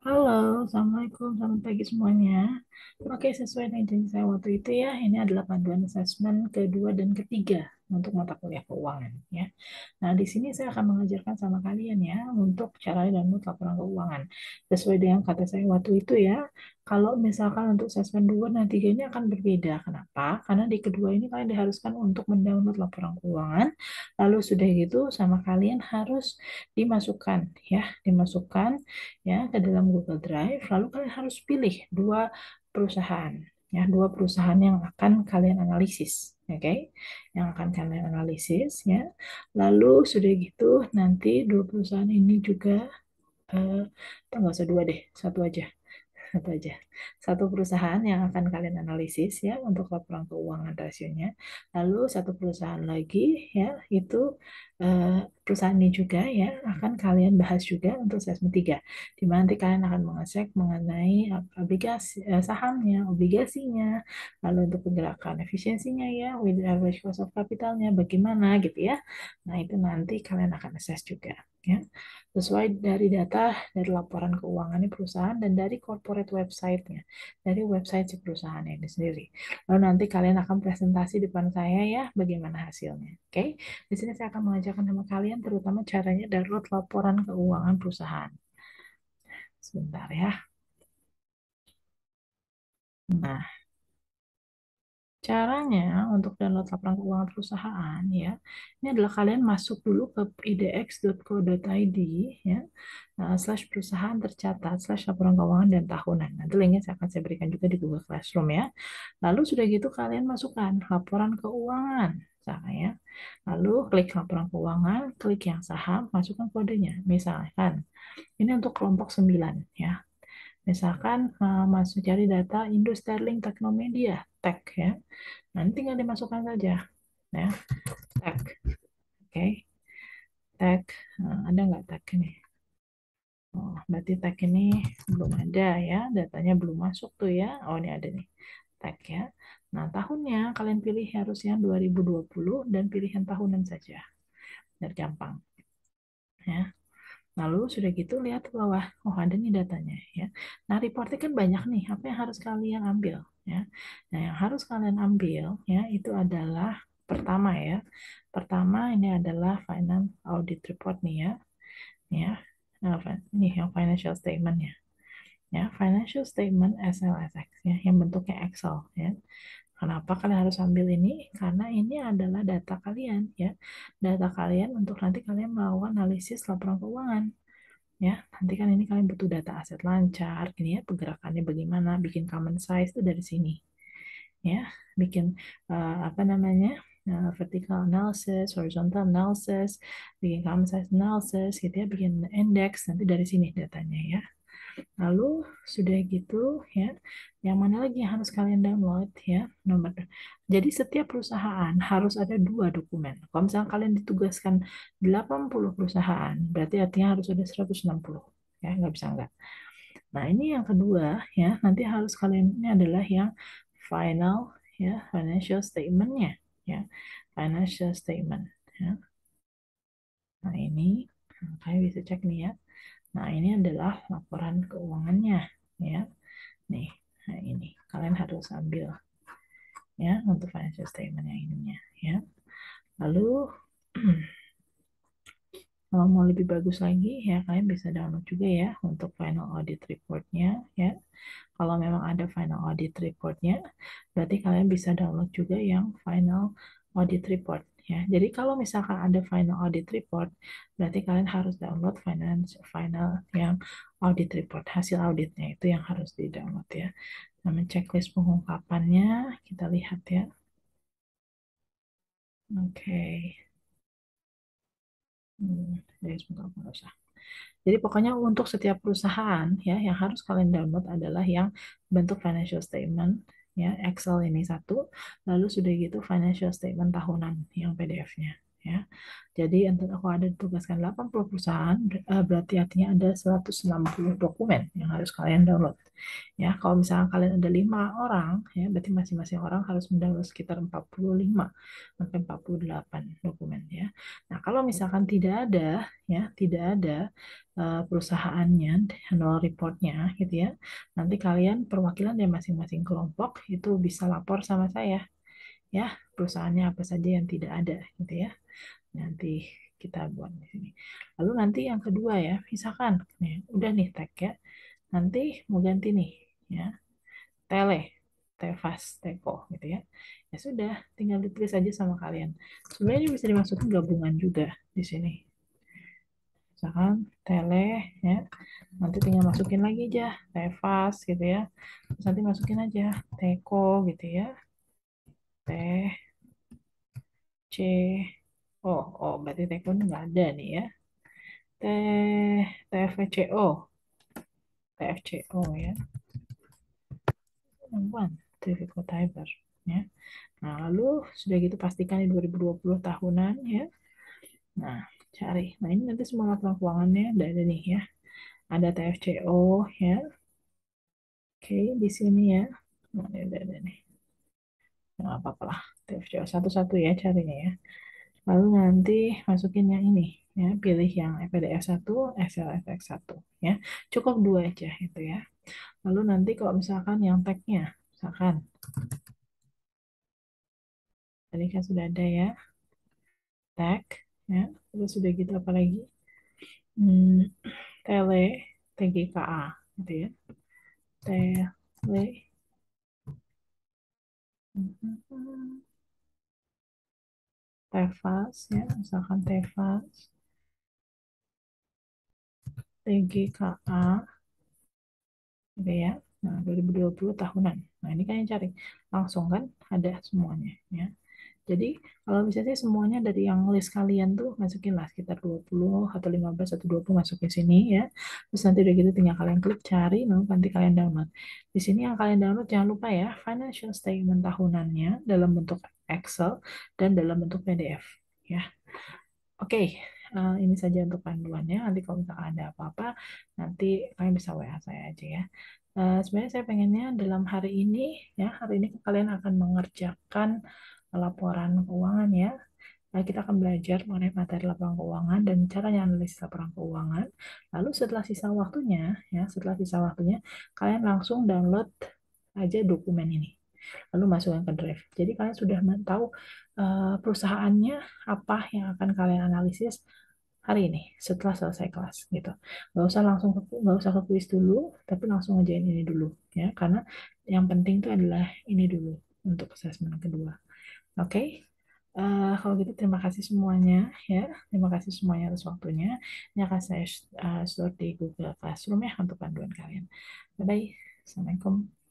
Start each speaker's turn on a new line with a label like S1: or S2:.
S1: Halo, Assalamualaikum, selamat pagi semuanya. Oke, sesuai dengan janji saya waktu itu ya, ini adalah panduan asesmen kedua dan ketiga untuk mata kuliah keuangan ya. Nah, di sini saya akan mengajarkan sama kalian ya untuk cara download laporan keuangan. Sesuai dengan kata saya waktu itu ya, kalau misalkan untuk asesmen 2 dan 3 ini akan berbeda. Kenapa? Karena di kedua ini kalian diharuskan untuk mendownload laporan keuangan, lalu sudah gitu sama kalian harus dimasukkan ya, dimasukkan ya ke dalam Google Drive, lalu kalian harus pilih dua perusahaan ya, dua perusahaan yang akan kalian analisis, oke? Yang akan kalian analisis ya. Lalu sudah gitu nanti dua perusahaan ini juga nggak usah dua deh, satu aja. Satu aja. Satu perusahaan yang akan kalian analisis ya untuk laporan keuangan rasionya. Lalu satu perusahaan lagi ya itu perusahaan ini juga ya akan kalian bahas juga untuk assessment 3. Di mana nanti kalian akan mengecek mengenai obligasi sahamnya, obligasinya, lalu untuk pergerakan efisiensinya ya, with average cost of capitalnya bagaimana gitu ya. Nah, itu nanti kalian akan assess juga ya sesuai dari data dari laporan keuangannya perusahaan dan dari corporate website-nya, dari website si perusahaan ini sendiri. Lalu nanti kalian akan presentasi di depan saya ya, bagaimana hasilnya. Oke, di sini saya akan mengajarkan sama kalian terutama caranya download laporan keuangan perusahaan. Sebentar ya. Nah, caranya untuk download laporan keuangan perusahaan ya, ini adalah kalian masuk dulu ke idx.co.id ya, slash perusahaan tercatat, slash laporan keuangan dan tahunan. Nanti linknya saya berikan juga di Google Classroom ya. Lalu sudah gitu kalian masukkan laporan keuangan. Misalnya, lalu klik laporan keuangan, klik yang saham, masukkan kodenya. Misalkan, ini untuk kelompok 9 ya. Misalkan masuk cari data Indo Sterling Teknomedia, tag ya. Nanti tinggal dimasukkan saja ya, tag. Oke, tag. Ada nggak tag ini? Oh, berarti tag ini belum ada ya, datanya belum masuk tuh ya. Oh, ini ada nih tag ya. Nah, tahunnya kalian pilih harus yang 2020 dan pilihan tahunan saja. Biar gampang ya. Lalu sudah gitu lihat ke bawah. Oh, ada nih datanya ya. Nah, reportnya kan banyak nih. Apa yang harus kalian ambil ya? Nah, yang harus kalian ambil ya itu adalah pertama ya. Pertama ini adalah finance audit report nih ya. Ya. Nah, nih yang financial statement ya. Ya, financial statement SLSX ya, yang bentuknya Excel ya. Kenapa kalian harus ambil ini? Karena ini adalah data kalian ya. Data kalian untuk nanti kalian melakukan analisis laporan keuangan ya. Nanti kan ini kalian butuh data aset lancar, gini ya, pergerakannya bagaimana, bikin common size itu dari sini ya. Bikin apa namanya? Vertical analysis, horizontal analysis, bikin common size analysis, gitu ya, bikin index nanti dari sini datanya ya. Lalu sudah gitu ya, yang mana lagi yang harus kalian download ya, nomor. Jadi setiap perusahaan harus ada dua dokumen. Kalau misalnya kalian ditugaskan 80 perusahaan, berarti artinya harus ada 160 ya, nggak bisa nggak. Nah, ini yang kedua ya, nanti harus kalian ini adalah yang final ya, financial statement-nya ya, financial statement ya. Nah, ini kalian bisa cek nih ya. Nah, ini adalah laporan keuangannya ya. Nih, nah ini kalian harus ambil ya untuk financial statement yang ininya ya. Lalu kalau mau lebih bagus lagi ya kalian bisa download juga ya untuk final audit reportnya ya. Kalau memang ada final audit reportnya, berarti kalian bisa download juga yang final audit report ya. Jadi kalau misalkan ada final audit report, berarti kalian harus download final yang audit report, hasil auditnya itu yang harus di-download ya. Nah, checklist pengungkapannya kita lihat ya. Oke. Jadi sebentar, nggak usah. Jadi pokoknya untuk setiap perusahaan ya yang harus kalian download adalah yang bentuk financial statement ya Excel ini satu, lalu sudah gitu financial statement tahunan yang PDF-nya ya. Jadi untuk aku ada ditugaskan 80 perusahaan, berarti artinya ada 160 dokumen yang harus kalian download. Ya, kalau misalnya kalian ada 5 orang, ya berarti masing-masing orang harus mendownload sekitar 45 sampai 48 dokumen ya. Nah, kalau misalkan tidak ada, ya tidak ada perusahaannya, nol reportnya gitu ya, nanti kalian perwakilan dari masing-masing kelompok itu bisa lapor sama saya ya, perusahaannya apa saja yang tidak ada gitu ya. Nanti kita buat di sini. Lalu nanti yang kedua ya, misalkan nih, udah nih tag ya. Nanti mau ganti nih ya, tele, tefas, teko gitu ya. Ya sudah, tinggal ditulis aja sama kalian. Sebenarnya ini bisa dimasukin gabungan juga di sini. Misalkan tele ya, nanti tinggal masukin lagi aja tefas gitu ya. Terus nanti masukin aja teko gitu ya. Teh, C, berarti teko ini nggak ada nih ya. TFCO, TFCO ya, one Traffic Tiber ya. Nah, lalu sudah gitu pastikan di 2020 tahunan ya. Nah, cari. Nah, ini nanti semua laporan keuangannya ada nih ya. Ada TFCO ya. Oke, di sini ya. Nah, ini ada nih. Nggak apa-apa lah. TFCO satu-satu ya carinya ya. Lalu nanti masukin yang ini ya. Pilih yang PDF 1, SLFX 1 ya. Cukup dua aja itu ya. Lalu nanti kalau misalkan yang tag-nya, misalkan tadi kan sudah ada ya, tag, ya, terus sudah gitu apa lagi? Hmm, tele, TGKA, gitu ya, tele, tefas, ya, misalkan tefas, TGKA, gitu ya. Nah, 2020 tahunan. Nah, ini kan yang cari. Langsung kan ada semuanya, ya. Jadi kalau bisa sih semuanya dari yang list kalian tuh masukin lah sekitar 20 atau 15 atau 20 masukin sini ya. Terus nanti udah gitu tinggal kalian klik cari, lalu nanti kalian download. Di sini yang kalian download jangan lupa ya, financial statement tahunannya dalam bentuk Excel dan dalam bentuk PDF ya. Oke, ini saja untuk panduannya. Nanti kalau misalkan ada apa-apa, nanti kalian bisa WA saya aja ya. Sebenarnya saya pengennya dalam hari ini, ya, hari ini kalian akan mengerjakan laporan keuangan ya. Kita akan belajar mengenai materi laporan keuangan dan caranya analisis laporan keuangan. Lalu setelah sisa waktunya, ya, setelah sisa waktunya, kalian langsung download aja dokumen ini lalu masukkan ke Drive. Jadi kalian sudah tahu perusahaannya apa yang akan kalian analisis hari ini setelah selesai kelas gitu. Nggak usah ke kuis dulu, tapi langsung ngerjain ini dulu ya, karena yang penting itu adalah ini dulu untuk assessment kedua. Oke, kalau gitu terima kasih semuanya ya, terima kasih semuanya atas waktunya. Ini akan saya store di Google Classroom ya untuk panduan kalian. Bye bye, assalamualaikum.